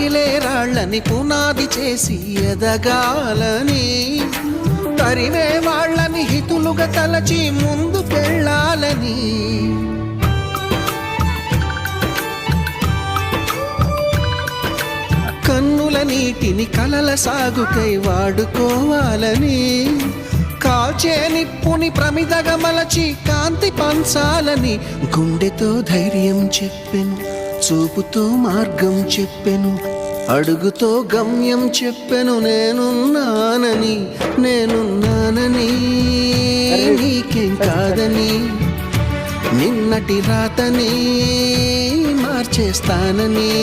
రగిలే రాళ్ళని పునాది చేసి ఎదగాలని, తరిమే వాళ్ళని హితులుగా తలచి ముందుకెళ్ళాలని, కన్నుల నీటిని కలల సాగుకై వాడుకోవాలని, కాల్చే నిప్పుని ప్రమిదగా మలచి కాంతి పంచాలని, గుండెతో ధైర్యం చెప్పెను, చూపుతో మార్గం చెప్పెను, అడుగుతో గమ్యం చెప్పెను. నేనున్నానని నీకేం కాదని, నిన్నటి రాతని మార్చేస్తానని.